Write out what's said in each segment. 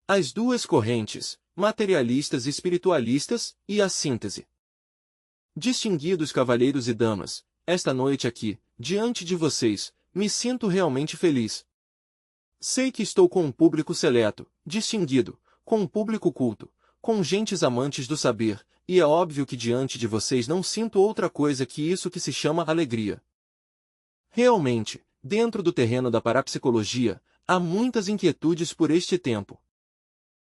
As duas correntes, materialistas e espiritualistas, e a síntese. Distinguidos cavalheiros e damas, esta noite aqui, diante de vocês, me sinto realmente feliz. Sei que estou com um público seleto, distinguido, com um público culto, com gentes amantes do saber, e é óbvio que diante de vocês não sinto outra coisa que isso que se chama alegria. Realmente, dentro do terreno da parapsicologia, há muitas inquietudes por este tempo.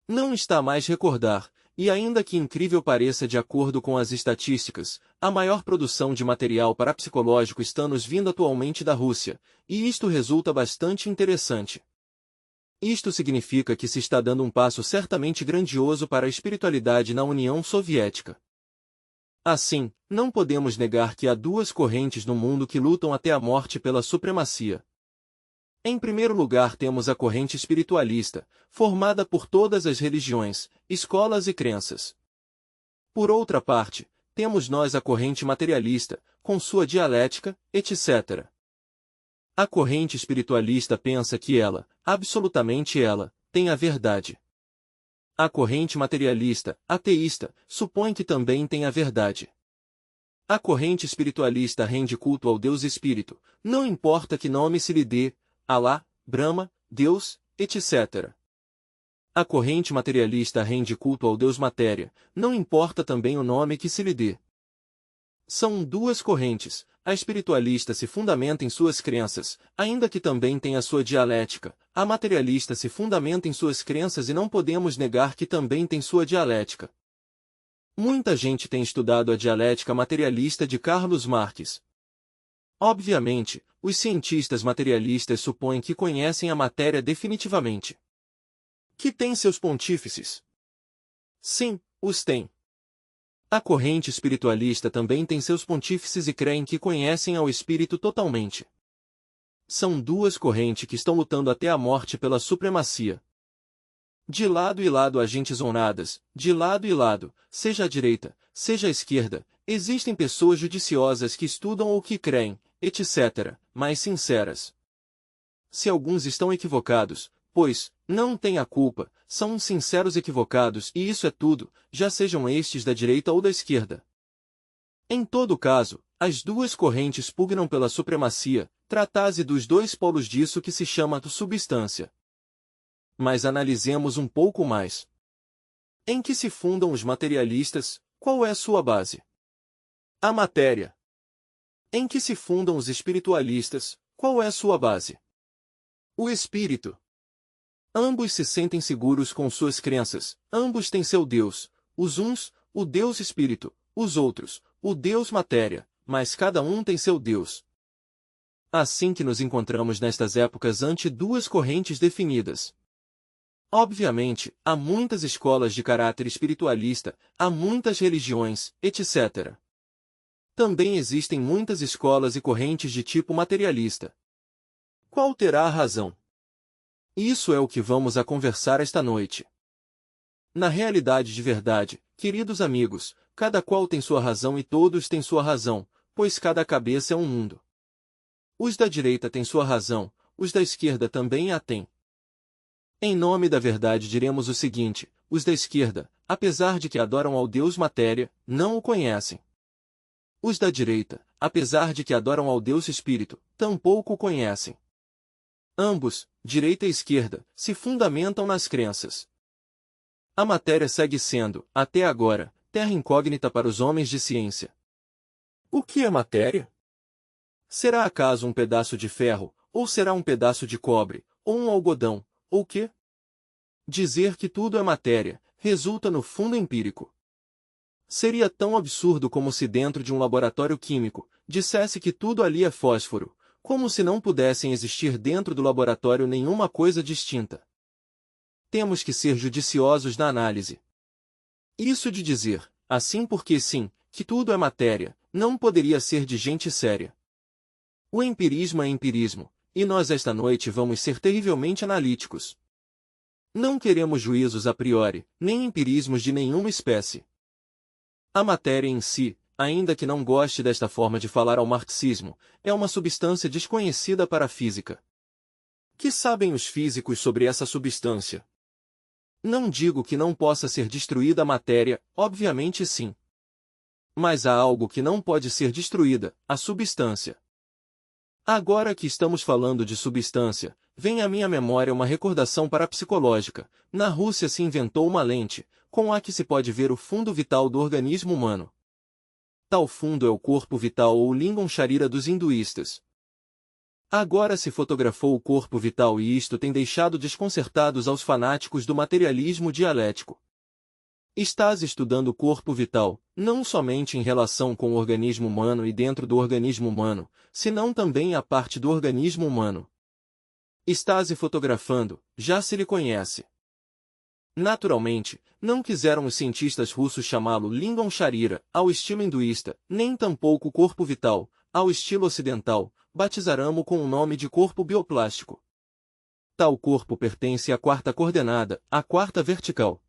Não está mais recordar, e ainda que incrível pareça de acordo com as estatísticas, a maior produção de material parapsicológico está nos vindo atualmente da Rússia, e isto resulta bastante interessante. Isto significa que se está dando um passo certamente grandioso para a espiritualidade na União Soviética. Assim, não podemos negar que há duas correntes no mundo que lutam até a morte pela supremacia. Em primeiro lugar temos a corrente espiritualista, formada por todas as religiões, escolas e crenças. Por outra parte, temos nós a corrente materialista, com sua dialética, etc. A corrente espiritualista pensa que ela, absolutamente ela, tem a verdade. A corrente materialista, ateísta, supõe que também tem a verdade. A corrente espiritualista rende culto ao Deus Espírito, não importa que nome se lhe dê, Alá, Brahma, Deus, etc. A corrente materialista rende culto ao Deus Matéria, não importa também o nome que se lhe dê. São duas correntes, a espiritualista se fundamenta em suas crenças, ainda que também tenha sua dialética, a materialista se fundamenta em suas crenças e não podemos negar que também tem sua dialética. Muita gente tem estudado a dialética materialista de Carlos Marx. Obviamente, os cientistas materialistas supõem que conhecem a matéria definitivamente. Que tem seus pontífices? Sim, os tem. A corrente espiritualista também tem seus pontífices e creem que conhecem ao espírito totalmente. São duas correntes que estão lutando até a morte pela supremacia. De lado e lado há gentes honradas, de lado e lado, seja à direita, seja à esquerda, existem pessoas judiciosas que estudam ou que creem, etc., mas sinceras. Se alguns estão equivocados, pois, não têm a culpa, são uns sinceros equivocados e isso é tudo, já sejam estes da direita ou da esquerda. Em todo caso, as duas correntes pugnam pela supremacia, trata-se dos dois polos disso que se chama substância. Mas analisemos um pouco mais. Em que se fundam os materialistas, qual é sua base? A matéria. Em que se fundam os espiritualistas, qual é sua base? O espírito. Ambos se sentem seguros com suas crenças, ambos têm seu Deus, os uns, o Deus Espírito, os outros, o Deus Matéria, mas cada um tem seu Deus. Assim que nos encontramos nestas épocas ante duas correntes definidas. Obviamente, há muitas escolas de caráter espiritualista, há muitas religiões, etc. Também existem muitas escolas e correntes de tipo materialista. Qual terá a razão? Isso é o que vamos a conversar esta noite. Na realidade de verdade, queridos amigos, cada qual tem sua razão e todos têm sua razão, pois cada cabeça é um mundo. Os da direita têm sua razão, os da esquerda também a têm. Em nome da verdade diremos o seguinte, os da esquerda, apesar de que adoram ao Deus Matéria, não o conhecem. Os da direita, apesar de que adoram ao Deus Espírito, tampouco o conhecem. Ambos, direita e esquerda, se fundamentam nas crenças. A matéria segue sendo, até agora, terra incógnita para os homens de ciência. O que é matéria? Será acaso um pedaço de ferro, ou será um pedaço de cobre, ou um algodão, ou quê? Dizer que tudo é matéria, resulta no fundo empírico. Seria tão absurdo como se dentro de um laboratório químico, dissesse que tudo ali é fósforo, como se não pudessem existir dentro do laboratório nenhuma coisa distinta. Temos que ser judiciosos na análise. Isso de dizer, assim porque sim, que tudo é matéria, não poderia ser de gente séria. O empirismo é empirismo, e nós esta noite vamos ser terrivelmente analíticos. Não queremos juízos a priori, nem empirismos de nenhuma espécie. A matéria em si, ainda que não goste desta forma de falar ao marxismo, é uma substância desconhecida para a física. Que sabem os físicos sobre essa substância? Não digo que não possa ser destruída a matéria, obviamente sim. Mas há algo que não pode ser destruída, a substância. Agora que estamos falando de substância, vem à minha memória uma recordação parapsicológica. Na Rússia se inventou uma lente, com a que se pode ver o fundo vital do organismo humano. Tal fundo é o corpo vital ou lingam sharira dos hinduístas. Agora se fotografou o corpo vital e isto tem deixado desconcertados aos fanáticos do materialismo dialético. Estás estudando o corpo vital, não somente em relação com o organismo humano e dentro do organismo humano, senão também a parte do organismo humano. Estás fotografando, já se lhe conhece. Naturalmente, não quiseram os cientistas russos chamá-lo lingam sharira, ao estilo hinduísta, nem tampouco corpo vital, ao estilo ocidental, batizaramo com o nome de corpo bioplástico. Tal corpo pertence à quarta coordenada, à quarta vertical.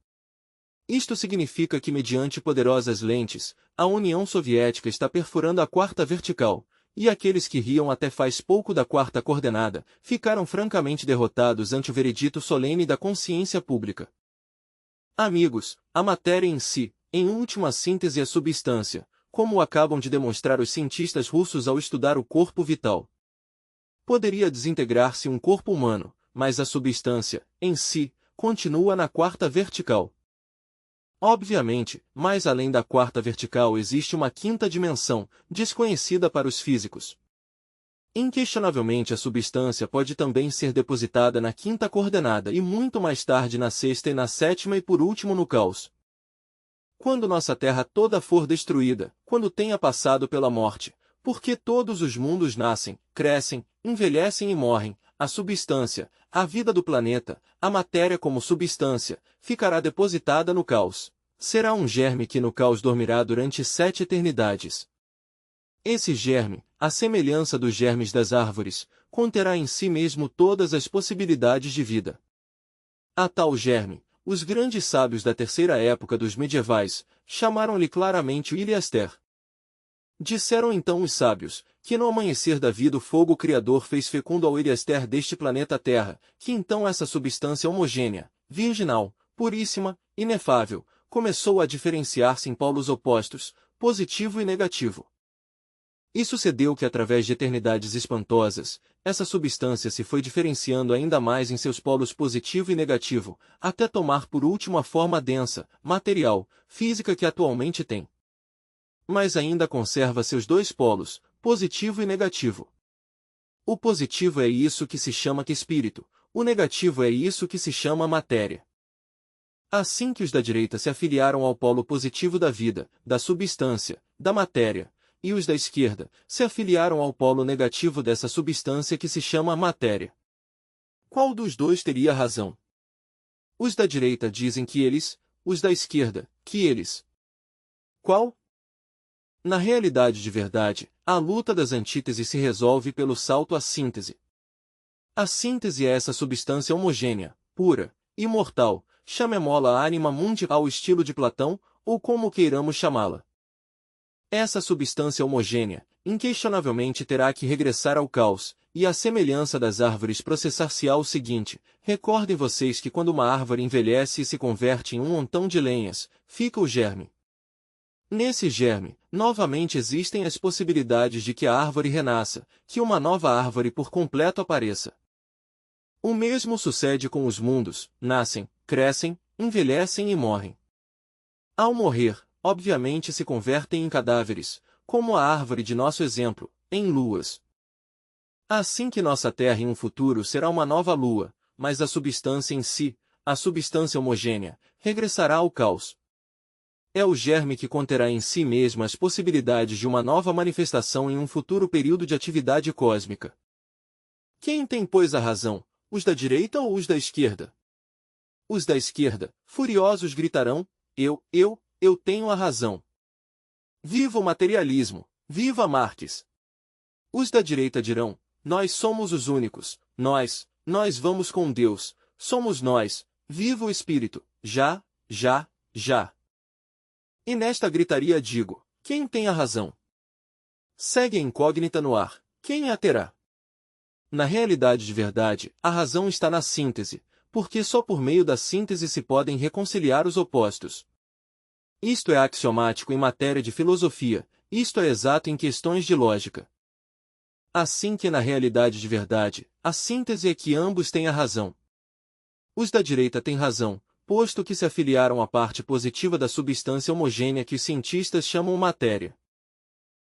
Isto significa que mediante poderosas lentes, a União Soviética está perfurando a quarta vertical, e aqueles que riam até faz pouco da quarta coordenada, ficaram francamente derrotados ante o veredito solene da consciência pública. Amigos, a matéria em si, em última síntese é substância, como acabam de demonstrar os cientistas russos ao estudar o corpo vital. Poderia desintegrar-se um corpo humano, mas a substância, em si, continua na quarta vertical. Obviamente, mais além da quarta vertical existe uma quinta dimensão, desconhecida para os físicos. Inquestionavelmente a substância pode também ser depositada na quinta coordenada e muito mais tarde na sexta e na sétima e por último no caos. Quando nossa Terra toda for destruída, quando tenha passado pela morte, porque todos os mundos nascem, crescem, envelhecem e morrem, a substância, a vida do planeta, a matéria como substância, ficará depositada no caos. Será um germe que no caos dormirá durante 7 eternidades. Esse germe, à semelhança dos germes das árvores, conterá em si mesmo todas as possibilidades de vida. A tal germe, os grandes sábios da terceira época dos medievais, chamaram-lhe claramente o Iliaster. Disseram então os sábios, que no amanhecer da vida o fogo criador fez fecundo ao Iliaster deste planeta Terra, que então essa substância homogênea, virginal, puríssima, inefável, começou a diferenciar-se em polos opostos, positivo e negativo. E sucedeu que através de eternidades espantosas, essa substância se foi diferenciando ainda mais em seus polos positivo e negativo, até tomar por último a forma densa, material, física que atualmente tem. Mas ainda conserva seus dois polos, positivo e negativo. O positivo é isso que se chama que espírito, o negativo é isso que se chama matéria. Assim que os da direita se afiliaram ao polo positivo da vida, da substância, da matéria, e os da esquerda se afiliaram ao polo negativo dessa substância que se chama matéria. Qual dos dois teria razão? Os da direita dizem que eles, os da esquerda, que eles. Qual? Na realidade de verdade, a luta das antíteses se resolve pelo salto à síntese. A síntese é essa substância homogênea, pura, imortal, chamemo-la anima mundi ao estilo de Platão, ou como queiramos chamá-la. Essa substância homogênea, inquestionavelmente terá que regressar ao caos, e à semelhança das árvores processar-se-á o seguinte: recordem vocês que quando uma árvore envelhece e se converte em um montão de lenhas, fica o germe. Nesse germe, novamente existem as possibilidades de que a árvore renasça, que uma nova árvore por completo apareça. O mesmo sucede com os mundos: nascem, crescem, envelhecem e morrem. Ao morrer, obviamente se convertem em cadáveres, como a árvore de nosso exemplo, em luas. Assim que nossa Terra em um futuro será uma nova lua, mas a substância em si, a substância homogênea, regressará ao caos. É o germe que conterá em si mesmo as possibilidades de uma nova manifestação em um futuro período de atividade cósmica. Quem tem, pois, a razão, os da direita ou os da esquerda? Os da esquerda, furiosos, gritarão: eu tenho a razão. Viva o materialismo, viva Marx! Os da direita dirão: nós somos os únicos, nós vamos com Deus, somos nós, viva o Espírito, já. E nesta gritaria digo: quem tem a razão? Segue a incógnita no ar, quem a terá? Na realidade de verdade, a razão está na síntese, porque só por meio da síntese se podem reconciliar os opostos. Isto é axiomático em matéria de filosofia, isto é exato em questões de lógica. Assim que na realidade de verdade, a síntese é que ambos têm a razão. Os da direita têm razão, posto que se afiliaram à parte positiva da substância homogênea que os cientistas chamam matéria.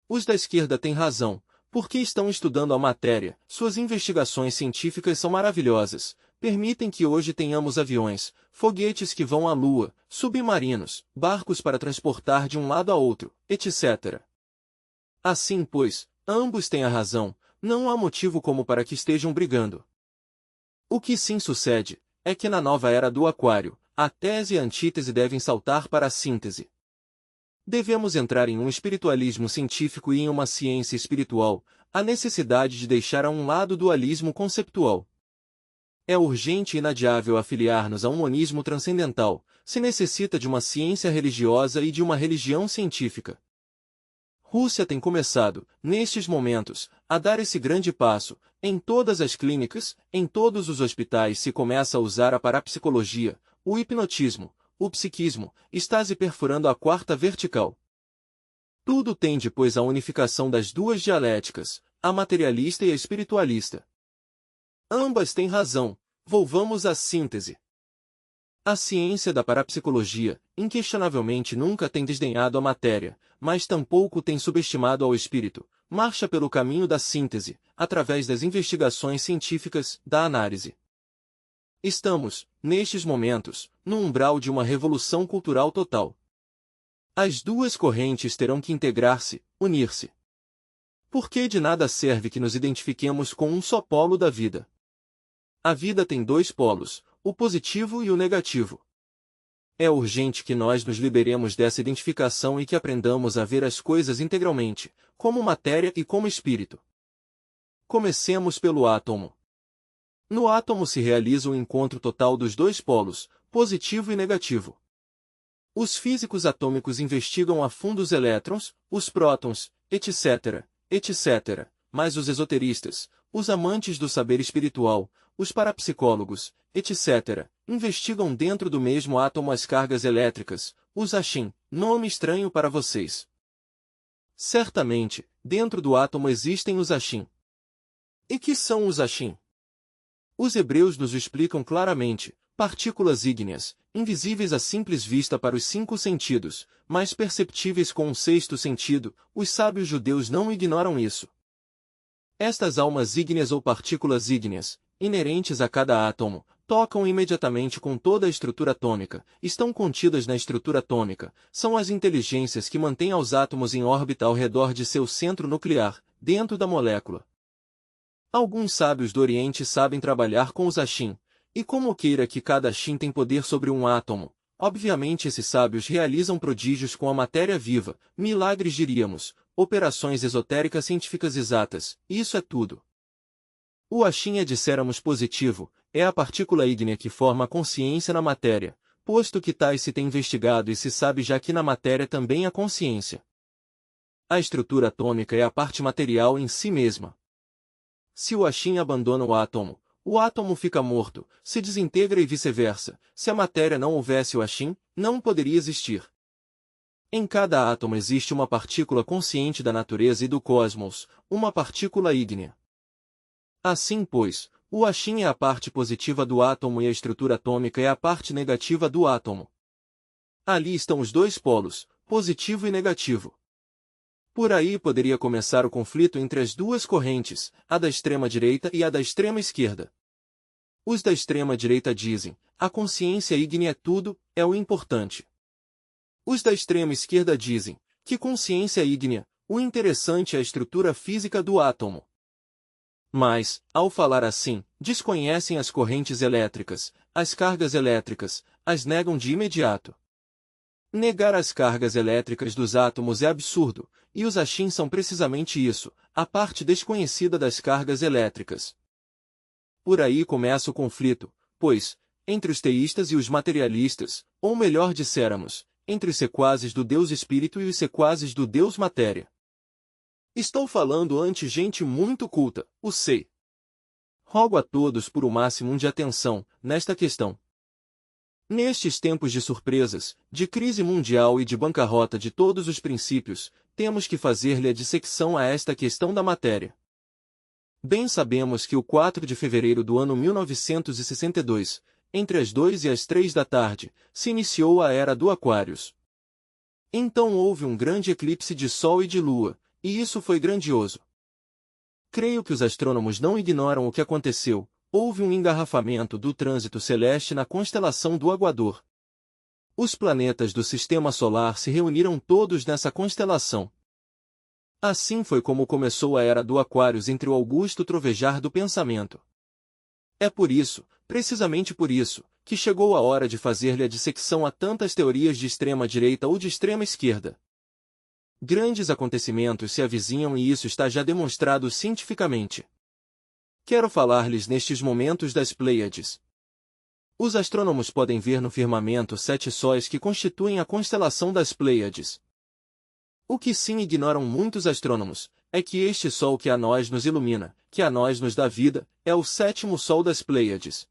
Os da esquerda têm razão, porque estão estudando a matéria, suas investigações científicas são maravilhosas, permitem que hoje tenhamos aviões, foguetes que vão à Lua, submarinos, barcos para transportar de um lado a outro, etc. Assim, pois, ambos têm a razão, não há motivo como para que estejam brigando. O que sim sucede, é que na nova era do aquário, a tese e a antítese devem saltar para a síntese. Devemos entrar em um espiritualismo científico e em uma ciência espiritual, a necessidade de deixar a um lado o dualismo conceptual. É urgente e inadiável afiliar-nos a um monismo transcendental, se necessita de uma ciência religiosa e de uma religião científica. Rússia tem começado, nestes momentos, a dar esse grande passo. Em todas as clínicas, em todos os hospitais se começa a usar a parapsicologia, o hipnotismo, o psiquismo, está se perfurando a quarta vertical. Tudo tende, pois, à unificação das duas dialéticas, a materialista e a espiritualista. Ambas têm razão, volvamos à síntese. A ciência da parapsicologia, inquestionavelmente nunca tem desdenhado a matéria, mas tampouco tem subestimado ao espírito, marcha pelo caminho da síntese, através das investigações científicas, da análise. Estamos, nestes momentos, no umbral de uma revolução cultural total. As duas correntes terão que integrar-se, unir-se. Porque de nada serve que nos identifiquemos com um só polo da vida. A vida tem dois polos, o positivo e o negativo. É urgente que nós nos liberemos dessa identificação e que aprendamos a ver as coisas integralmente, como matéria e como espírito. Comecemos pelo átomo. No átomo se realiza o encontro total dos dois polos, positivo e negativo. Os físicos atômicos investigam a fundo os elétrons, os prótons, etc., etc., mas os esoteristas, os amantes do saber espiritual, os parapsicólogos, etc., investigam dentro do mesmo átomo as cargas elétricas, os Axin, nome estranho para vocês. Certamente, dentro do átomo existem os Axin. E que são os Axin? Os hebreus nos explicam claramente, partículas ígneas, invisíveis à simples vista para os cinco sentidos, mas perceptíveis com um sexto sentido, os sábios judeus não ignoram isso. Estas almas ígneas ou partículas ígneas, inerentes a cada átomo, tocam imediatamente com toda a estrutura atômica, estão contidas na estrutura atômica, são as inteligências que mantêm os átomos em órbita ao redor de seu centro nuclear, dentro da molécula. Alguns sábios do Oriente sabem trabalhar com os Axin, e como queira que cada Axin tem poder sobre um átomo, obviamente esses sábios realizam prodígios com a matéria viva, milagres diríamos, operações esotéricas científicas exatas, isso é tudo. O Axin é, disséramos, positivo, é a partícula ígnea que forma a consciência na matéria, posto que tais se tem investigado e se sabe já que na matéria também há consciência. A estrutura atômica é a parte material em si mesma. Se o Axin abandona o átomo fica morto, se desintegra e vice-versa. Se a matéria não houvesse o Axin, não poderia existir. Em cada átomo existe uma partícula consciente da natureza e do cosmos, uma partícula ígnea. Assim, pois, o Axin é a parte positiva do átomo e a estrutura atômica é a parte negativa do átomo. Ali estão os dois polos, positivo e negativo. Por aí poderia começar o conflito entre as duas correntes, a da extrema-direita e a da extrema-esquerda. Os da extrema-direita dizem, a consciência ígnea é tudo, é o importante. Os da extrema-esquerda dizem, que consciência ígnea, o interessante é a estrutura física do átomo. Mas, ao falar assim, desconhecem as correntes elétricas, as cargas elétricas, as negam de imediato. Negar as cargas elétricas dos átomos é absurdo, e os Axin são precisamente isso, a parte desconhecida das cargas elétricas. Por aí começa o conflito, pois, entre os teístas e os materialistas, ou melhor disséramos, entre os sequazes do Deus Espírito e os sequazes do Deus Matéria. Estou falando ante gente muito culta, o sei. rogo a todos por o máximo de atenção nesta questão. Nestes tempos de surpresas, de crise mundial e de bancarrota de todos os princípios, temos que fazer-lhe a dissecção a esta questão da matéria. Bem sabemos que o 4 de fevereiro do ano 1962, entre as 2 e as 3 da tarde, se iniciou a Era do Aquários. Então houve um grande eclipse de Sol e de Lua, e isso foi grandioso. Creio que os astrônomos não ignoram o que aconteceu. Houve um engarrafamento do trânsito celeste na constelação do Aguador. Os planetas do Sistema Solar se reuniram todos nessa constelação. Assim foi como começou a Era do Aquários entre o augusto trovejar do pensamento. É por isso, precisamente por isso, que chegou a hora de fazer-lhe a dissecção a tantas teorias de extrema direita ou de extrema esquerda. Grandes acontecimentos se avizinham e isso está já demonstrado cientificamente. Quero falar-lhes nestes momentos das Pleiades. Os astrônomos podem ver no firmamento 7 sóis que constituem a constelação das Pleiades. O que sim ignoram muitos astrônomos, é que este Sol que a nós nos ilumina, que a nós nos dá vida, é o 7º Sol das Pleiades.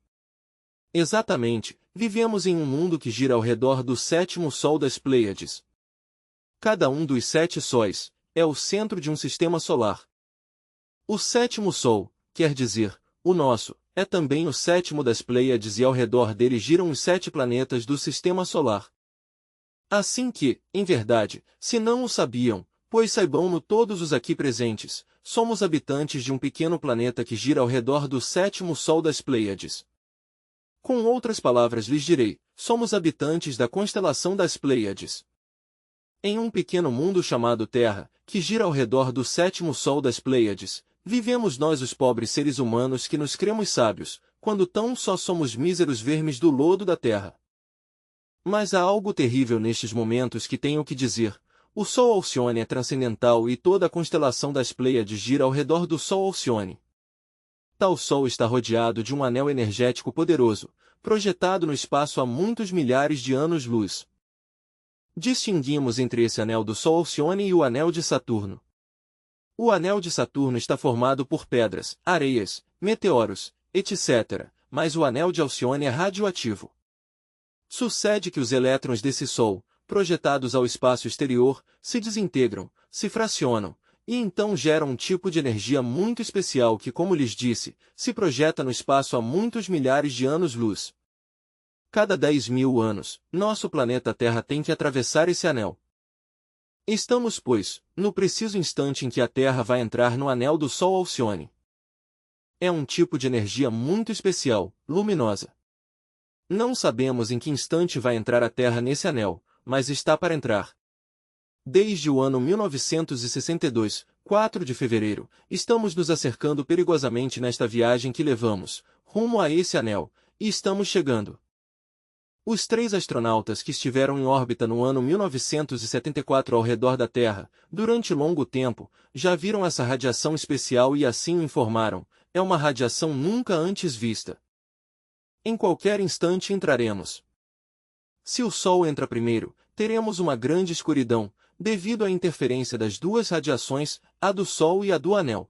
Exatamente, vivemos em um mundo que gira ao redor do 7º Sol das Pleiades. Cada um dos 7 sóis é o centro de um sistema solar. O 7º Sol, quer dizer, o nosso, é também o 7º das Pleiades e ao redor dele giram os 7 planetas do sistema solar. Assim que, em verdade, se não o sabiam, pois saibam-no todos os aqui presentes, somos habitantes de um pequeno planeta que gira ao redor do 7º Sol das Pleiades. Com outras palavras lhes direi, somos habitantes da constelação das Pleiades. Em um pequeno mundo chamado Terra, que gira ao redor do 7º Sol das Pleiades, vivemos nós os pobres seres humanos que nos cremos sábios, quando tão só somos míseros vermes do lodo da Terra. Mas há algo terrível nestes momentos que tenho que dizer. O Sol Alcione é transcendental e toda a constelação das Pleiades gira ao redor do Sol Alcione. Tal Sol está rodeado de um anel energético poderoso, projetado no espaço há muitos milhares de anos-luz. Distinguimos entre esse anel do Sol Alcione e o anel de Saturno. O anel de Saturno está formado por pedras, areias, meteoros, etc., mas o anel de Alcione é radioativo. Sucede que os elétrons desse Sol, projetados ao espaço exterior, se desintegram, se fracionam, e então geram um tipo de energia muito especial que, como lhes disse, se projeta no espaço há muitos milhares de anos-luz. Cada 10.000 anos, nosso planeta Terra tem que atravessar esse anel. Estamos, pois, no preciso instante em que a Terra vai entrar no anel do Sol Alcione. É um tipo de energia muito especial, luminosa. Não sabemos em que instante vai entrar a Terra nesse anel, mas está para entrar. Desde o ano 1962, 4 de fevereiro, estamos nos acercando perigosamente nesta viagem que levamos, rumo a esse anel, e estamos chegando. Os 3 astronautas que estiveram em órbita no ano 1974 ao redor da Terra, durante longo tempo, já viram essa radiação especial e assim o informaram, é uma radiação nunca antes vista. Em qualquer instante entraremos. Se o Sol entra primeiro, teremos uma grande escuridão, devido à interferência das duas radiações, a do Sol e a do Anel.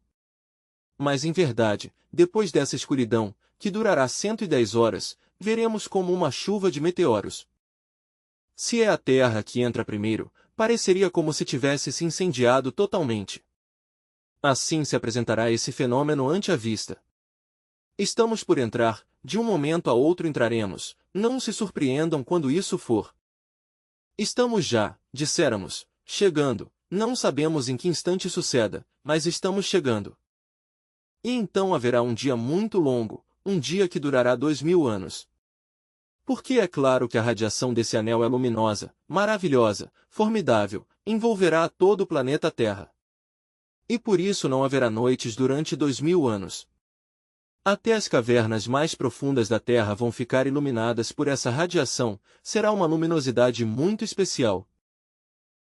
Mas em verdade, depois dessa escuridão, que durará 110 horas, veremos como uma chuva de meteoros. Se é a Terra que entra primeiro, pareceria como se tivesse se incendiado totalmente. Assim se apresentará esse fenômeno ante a vista. Estamos por entrar, de um momento a outro entraremos, não se surpreendam quando isso for. Estamos já, disséramos, chegando, não sabemos em que instante suceda, mas estamos chegando. E então haverá um dia muito longo, um dia que durará 2000 anos. Porque é claro que a radiação desse anel é luminosa, maravilhosa, formidável, envolverá a todo o planeta Terra. E por isso não haverá noites durante 2000 anos. Até as cavernas mais profundas da Terra vão ficar iluminadas por essa radiação, será uma luminosidade muito especial.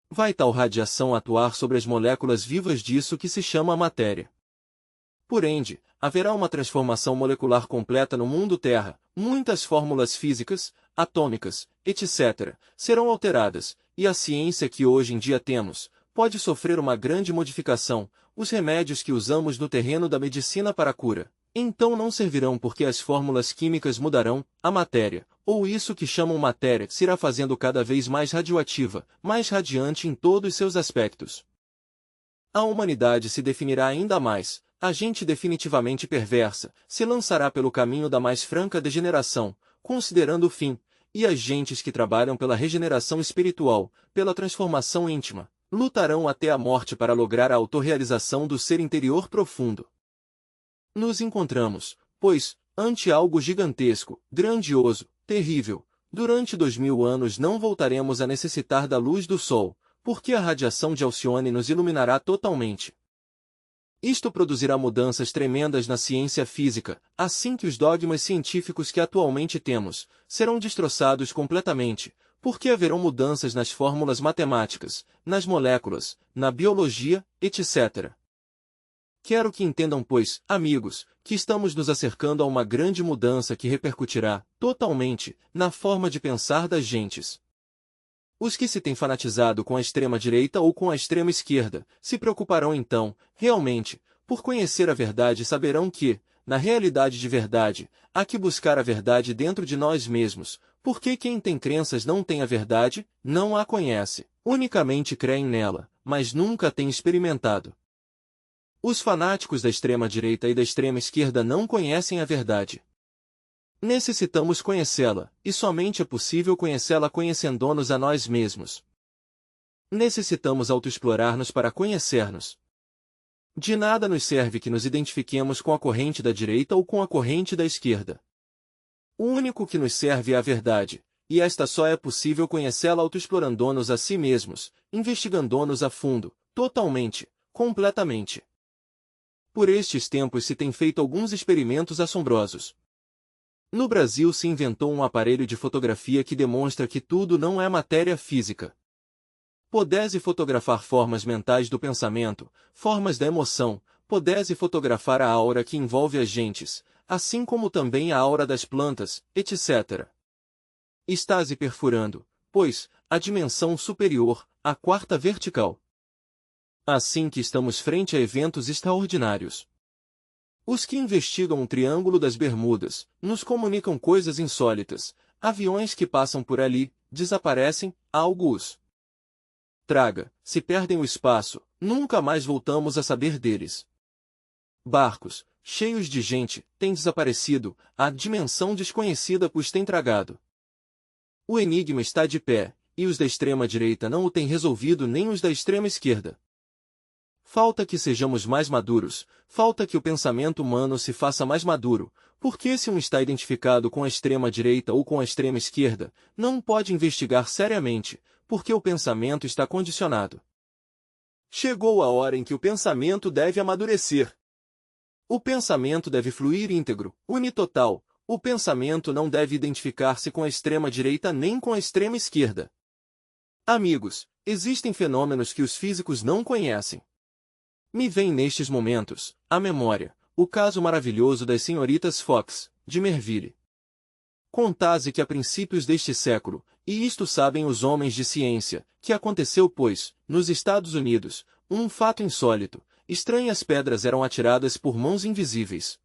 Vai tal radiação atuar sobre as moléculas vivas disso que se chama matéria. Por ende, haverá uma transformação molecular completa no mundo Terra, muitas fórmulas físicas, atômicas, etc., serão alteradas, e a ciência que hoje em dia temos, pode sofrer uma grande modificação, os remédios que usamos no terreno da medicina para a cura, Então não servirão porque as fórmulas químicas mudarão, a matéria, ou isso que chamam matéria, se irá fazendo cada vez mais radioativa, mais radiante em todos seus aspectos. A humanidade se definirá ainda mais, a gente definitivamente perversa, se lançará pelo caminho da mais franca degeneração, considerando o fim, e as gentes que trabalham pela regeneração espiritual, pela transformação íntima, lutarão até a morte para lograr a autorrealização do ser interior profundo. Nos encontramos, pois, ante algo gigantesco, grandioso, terrível. Durante 2000 anos não voltaremos a necessitar da luz do sol, porque a radiação de Alcione nos iluminará totalmente. Isto produzirá mudanças tremendas na ciência física, assim que os dogmas científicos que atualmente temos serão destroçados completamente, porque haverão mudanças nas fórmulas matemáticas, nas moléculas, na biologia, etc. Quero que entendam, pois, amigos, que estamos nos acercando a uma grande mudança que repercutirá, totalmente, na forma de pensar das gentes. Os que se têm fanatizado com a extrema-direita ou com a extrema-esquerda, se preocuparão então, realmente, por conhecer a verdade e saberão que, na realidade de verdade, há que buscar a verdade dentro de nós mesmos, porque quem tem crenças não tem a verdade, não a conhece, unicamente creem nela, mas nunca tem experimentado. Os fanáticos da extrema-direita e da extrema-esquerda não conhecem a verdade. Necessitamos conhecê-la, e somente é possível conhecê-la conhecendo-nos a nós mesmos. Necessitamos autoexplorar-nos para conhecer-nos. De nada nos serve que nos identifiquemos com a corrente da direita ou com a corrente da esquerda. O único que nos serve é a verdade, e esta só é possível conhecê-la autoexplorando-nos a si mesmos, investigando-nos a fundo, totalmente, completamente. Por estes tempos se têm feito alguns experimentos assombrosos. No Brasil se inventou um aparelho de fotografia que demonstra que tudo não é matéria física. Podese fotografar formas mentais do pensamento, formas da emoção, podese fotografar a aura que envolve as gentes, assim como também a aura das plantas, etc. Está-se perfurando, pois, a dimensão superior, a quarta vertical. Assim que estamos frente a eventos extraordinários. Os que investigam o Triângulo das Bermudas, nos comunicam coisas insólitas, aviões que passam por ali, desaparecem, algo os traga, se perdem o espaço, nunca mais voltamos a saber deles. Barcos, cheios de gente, têm desaparecido, a dimensão desconhecida os tem tragado. O enigma está de pé, e os da extrema-direita não o têm resolvido nem os da extrema-esquerda. Falta que sejamos mais maduros, falta que o pensamento humano se faça mais maduro, porque se um está identificado com a extrema-direita ou com a extrema-esquerda, não pode investigar seriamente, porque o pensamento está condicionado. Chegou a hora em que o pensamento deve amadurecer. O pensamento deve fluir íntegro, unitotal, o pensamento não deve identificar-se com a extrema-direita nem com a extrema-esquerda. Amigos, existem fenômenos que os físicos não conhecem. Me vem nestes momentos, à memória, o caso maravilhoso das senhoritas Fox, de Merville. Contaze que a princípios deste século, e isto sabem os homens de ciência, que aconteceu pois, nos Estados Unidos, um fato insólito, estranhas pedras eram atiradas por mãos invisíveis.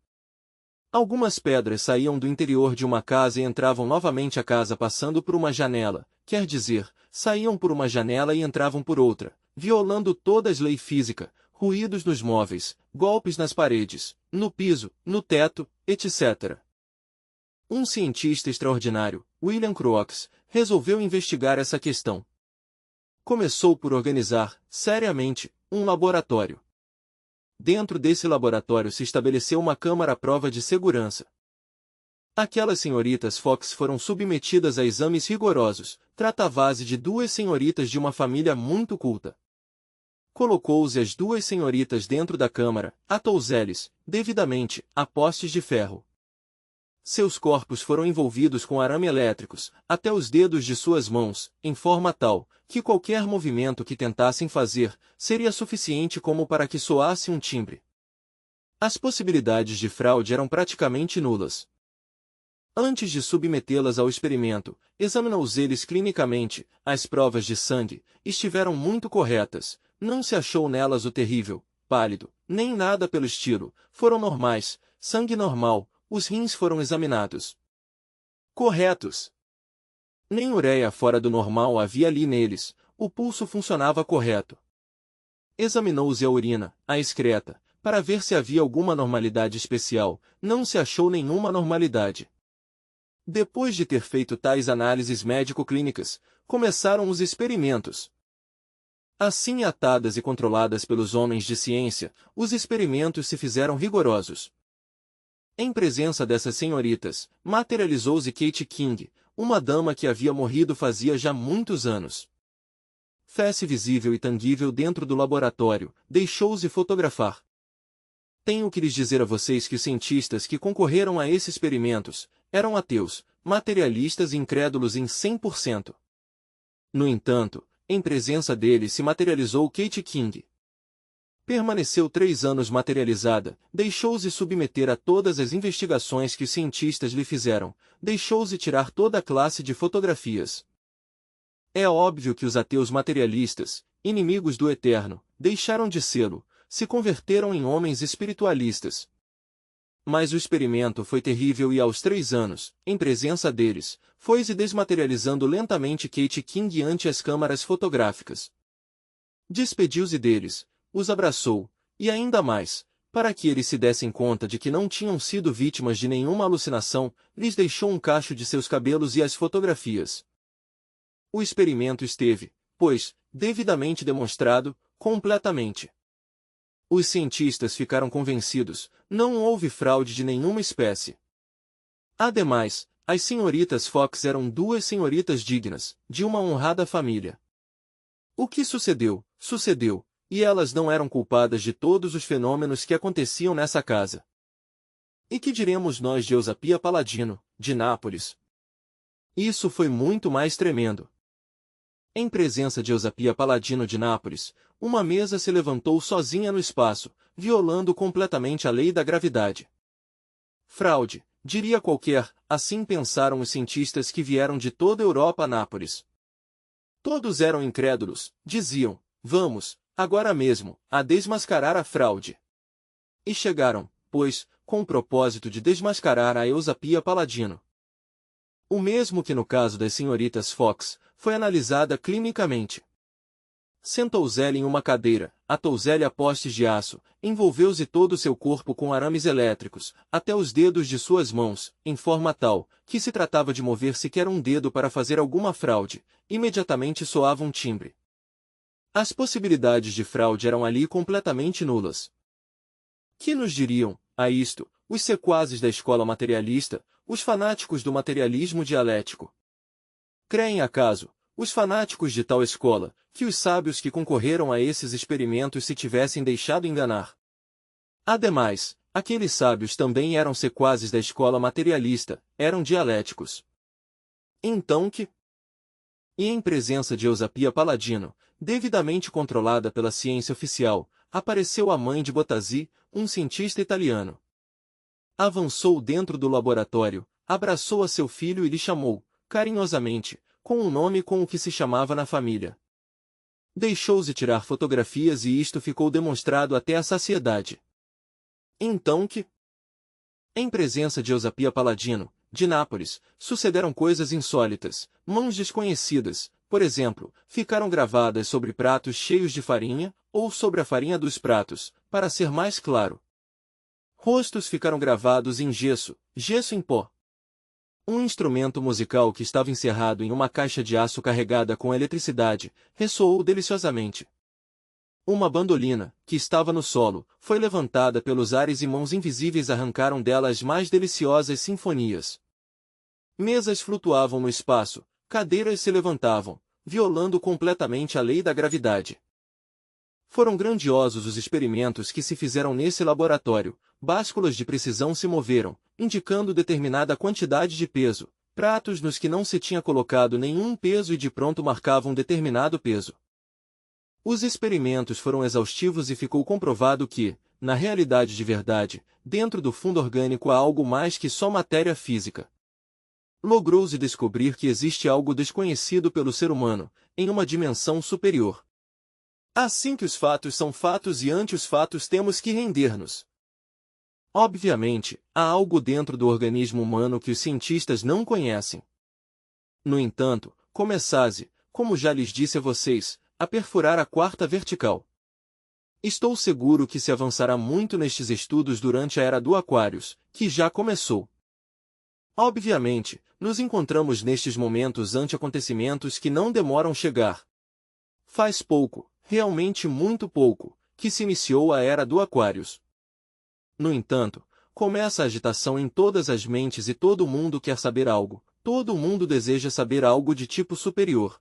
Algumas pedras saíam do interior de uma casa e entravam novamente a casa passando por uma janela, quer dizer, saíam por uma janela e entravam por outra, violando todas as leis físicas, ruídos nos móveis, golpes nas paredes, no piso, no teto, etc. Um cientista extraordinário, William Crookes, resolveu investigar essa questão. Começou por organizar, seriamente, um laboratório. Dentro desse laboratório se estabeleceu uma câmara à prova de segurança. Aquelas senhoritas Fox foram submetidas a exames rigorosos, tratava-se de duas senhoritas de uma família muito culta. Colocou-se as duas senhoritas dentro da câmara, atou-lhes, devidamente, a postes de ferro. Seus corpos foram envolvidos com arame elétricos, até os dedos de suas mãos, em forma tal, que qualquer movimento que tentassem fazer, seria suficiente como para que soasse um timbre. As possibilidades de fraude eram praticamente nulas. Antes de submetê-las ao experimento, examinou-os eles clinicamente, as provas de sangue, estiveram muito corretas, não se achou nelas o terrível, pálido, nem nada pelo estilo, foram normais, sangue normal, os rins foram examinados. Corretos. Nem ureia fora do normal havia ali neles, o pulso funcionava correto. Examinou-se a urina, a excreta, para ver se havia alguma normalidade especial, não se achou nenhuma normalidade. Depois de ter feito tais análises médico-clínicas, começaram os experimentos. Assim atadas e controladas pelos homens de ciência, os experimentos se fizeram rigorosos. Em presença dessas senhoritas, materializou-se Kate King, uma dama que havia morrido fazia já muitos anos. Fez-se visível e tangível dentro do laboratório, deixou-se fotografar. Tenho que lhes dizer a vocês que os cientistas que concorreram a esses experimentos eram ateus, materialistas e incrédulos em 100%. No entanto, em presença deles se materializou Kate King. Permaneceu 3 anos materializada, deixou-se submeter a todas as investigações que os cientistas lhe fizeram, deixou-se tirar toda a classe de fotografias. É óbvio que os ateus materialistas, inimigos do eterno, deixaram de sê-lo, se converteram em homens espiritualistas. Mas o experimento foi terrível e aos 3 anos, em presença deles, foi-se desmaterializando lentamente Kate King ante as câmaras fotográficas. Despediu-se deles, os abraçou, e ainda mais, para que eles se dessem conta de que não tinham sido vítimas de nenhuma alucinação, lhes deixou um cacho de seus cabelos e as fotografias. O experimento esteve, pois, devidamente demonstrado, completamente. Os cientistas ficaram convencidos, não houve fraude de nenhuma espécie. Ademais, as senhoritas Fox eram 2 senhoritas dignas, de uma honrada família. O que sucedeu, sucedeu, e elas não eram culpadas de todos os fenômenos que aconteciam nessa casa. E que diremos nós de Eusapia Paladino, de Nápoles? Isso foi muito mais tremendo. Em presença de Eusapia Paladino de Nápoles, uma mesa se levantou sozinha no espaço, violando completamente a lei da gravidade. Fraude, diria qualquer, assim pensaram os cientistas que vieram de toda a Europa a Nápoles. Todos eram incrédulos, diziam, vamos, agora mesmo, a desmascarar a fraude. E chegaram, pois, com o propósito de desmascarar a Eusapia Paladino. O mesmo que no caso das senhoritas Fox, foi analisada clinicamente. Sentou-se em uma cadeira, atou-se a postes de aço, envolveu-se todo o seu corpo com arames elétricos, até os dedos de suas mãos, em forma tal, que se tratava de mover sequer um dedo para fazer alguma fraude, imediatamente soava um timbre. As possibilidades de fraude eram ali completamente nulas. Que nos diriam, a isto, os sequazes da escola materialista, os fanáticos do materialismo dialético? Creem acaso, os fanáticos de tal escola, que os sábios que concorreram a esses experimentos se tivessem deixado enganar? Ademais, aqueles sábios também eram sequazes da escola materialista, eram dialéticos. Então que? E em presença de Eusapia Paladino, devidamente controlada pela ciência oficial, apareceu a mãe de Bottazzi, um cientista italiano. Avançou dentro do laboratório, abraçou a seu filho e lhe chamou, carinhosamente, com um nome com o que se chamava na família. Deixou-se tirar fotografias e isto ficou demonstrado até a saciedade. Então que? Em presença de Eusapia Paladino, de Nápoles, sucederam coisas insólitas, mãos desconhecidas, por exemplo, ficaram gravadas sobre pratos cheios de farinha, ou sobre a farinha dos pratos, para ser mais claro. Rostos ficaram gravados em gesso, gesso em pó. Um instrumento musical que estava encerrado em uma caixa de aço carregada com eletricidade, ressoou deliciosamente. Uma bandolina, que estava no solo, foi levantada pelos ares e mãos invisíveis arrancaram dela as mais deliciosas sinfonias. Mesas flutuavam no espaço, cadeiras se levantavam, violando completamente a lei da gravidade. Foram grandiosos os experimentos que se fizeram nesse laboratório, básculas de precisão se moveram, indicando determinada quantidade de peso, pratos nos que não se tinha colocado nenhum peso e de pronto marcavam determinado peso. Os experimentos foram exaustivos e ficou comprovado que, na realidade de verdade, dentro do fundo orgânico há algo mais que só matéria física. Logrou-se descobrir que existe algo desconhecido pelo ser humano, em uma dimensão superior. Assim que os fatos são fatos e ante os fatos temos que render-nos. Obviamente, há algo dentro do organismo humano que os cientistas não conhecem. No entanto, começase, como já lhes disse a vocês, a perfurar a quarta vertical. Estou seguro que se avançará muito nestes estudos durante a Era do Aquários, que já começou. Obviamente, nos encontramos nestes momentos ante acontecimentos que não demoram chegar. Faz pouco, realmente muito pouco, que se iniciou a Era do Aquários. No entanto, começa a agitação em todas as mentes e todo mundo quer saber algo, todo mundo deseja saber algo de tipo superior.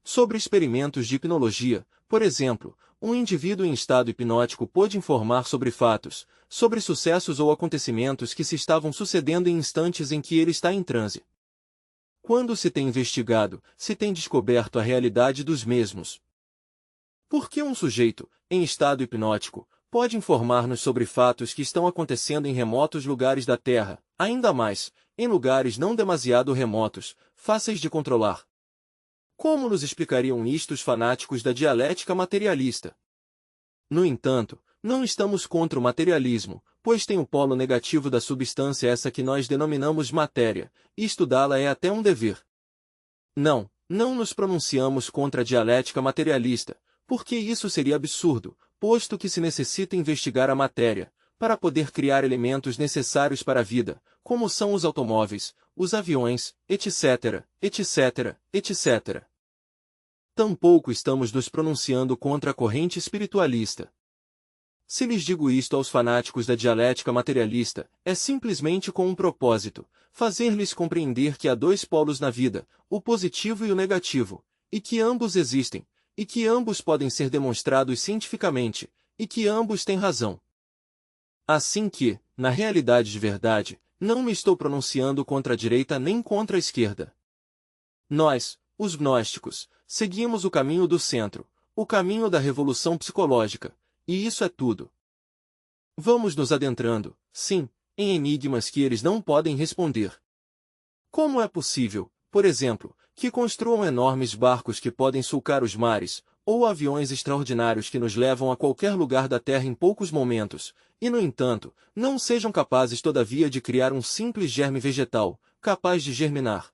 Sobre experimentos de hipnologia, por exemplo, um indivíduo em estado hipnótico pôde informar sobre fatos, sobre sucessos ou acontecimentos que se estavam sucedendo em instantes em que ele está em transe. Quando se tem investigado, se tem descoberto a realidade dos mesmos. Por que um sujeito, em estado hipnótico, pode informar-nos sobre fatos que estão acontecendo em remotos lugares da Terra, ainda mais, em lugares não demasiado remotos, fáceis de controlar? Como nos explicariam isto os fanáticos da dialética materialista? No entanto, não estamos contra o materialismo, pois tem o polo negativo da substância essa que nós denominamos matéria, e estudá-la é até um dever. Não nos pronunciamos contra a dialética materialista, porque isso seria absurdo, posto que se necessita investigar a matéria, para poder criar elementos necessários para a vida, como são os automóveis, os aviões, etc., etc., etc. Tampouco estamos nos pronunciando contra a corrente espiritualista. Se lhes digo isto aos fanáticos da dialética materialista, é simplesmente com um propósito, fazer-lhes compreender que há dois polos na vida, o positivo e o negativo, e que ambos existem, e que ambos podem ser demonstrados cientificamente, e que ambos têm razão. Assim que, na realidade de verdade, não me estou pronunciando contra a direita nem contra a esquerda. Nós, os gnósticos, seguimos o caminho do centro, o caminho da revolução psicológica, e isso é tudo. Vamos nos adentrando, sim, em enigmas que eles não podem responder. Como é possível, por exemplo, que construam enormes barcos que podem sulcar os mares, ou aviões extraordinários que nos levam a qualquer lugar da Terra em poucos momentos, e no entanto, não sejam capazes todavia de criar um simples germe vegetal, capaz de germinar?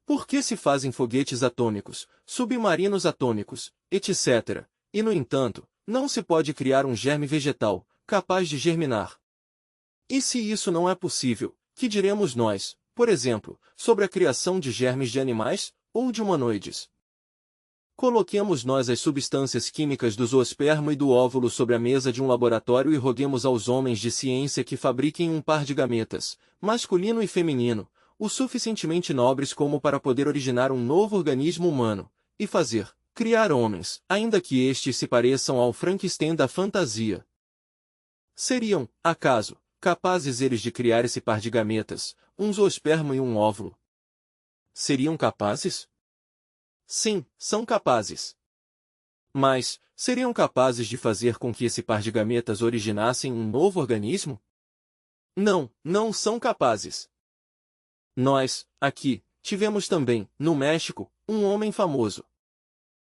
Por que se fazem foguetes atômicos, submarinos atômicos, etc., e no entanto, não se pode criar um germe vegetal, capaz de germinar? E se isso não é possível, que diremos nós, por exemplo, sobre a criação de germes de animais, ou de humanoides? Coloquemos nós as substâncias químicas do zoosperma e do óvulo sobre a mesa de um laboratório e roguemos aos homens de ciência que fabriquem um par de gametas, masculino e feminino, o suficientemente nobres como para poder originar um novo organismo humano, e criar homens, ainda que estes se pareçam ao Frankenstein da fantasia. Seriam, acaso, capazes eles de criar esse par de gametas, um zoosperma e um óvulo? Seriam capazes? Sim, são capazes. Mas, seriam capazes de fazer com que esse par de gametas originassem um novo organismo? Não são capazes. Nós, aqui, tivemos também, no México, um homem famoso.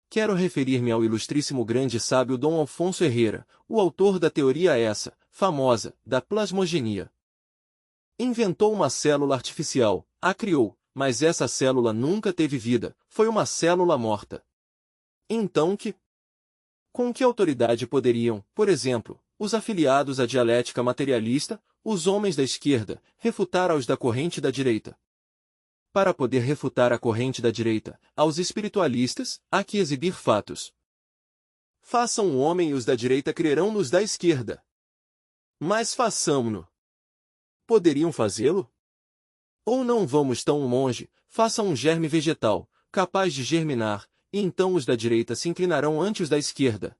Quero referir-me ao ilustríssimo grande sábio Dom Alfonso Herrera, o autor da teoria essa, famosa, da plasmogenia. Inventou uma célula artificial, a criou, mas essa célula nunca teve vida, foi uma célula morta. Então com que autoridade poderiam, por exemplo, os afiliados à dialética materialista, os homens da esquerda, refutar aos da corrente da direita? Para poder refutar a corrente da direita, aos espiritualistas, há que exibir fatos. Façam o homem e os da direita crerão nos da esquerda. Mas façamo-no. Poderiam fazê-lo? Ou não vamos tão longe, façam um germe vegetal, capaz de germinar, e então os da direita se inclinarão ante os da esquerda,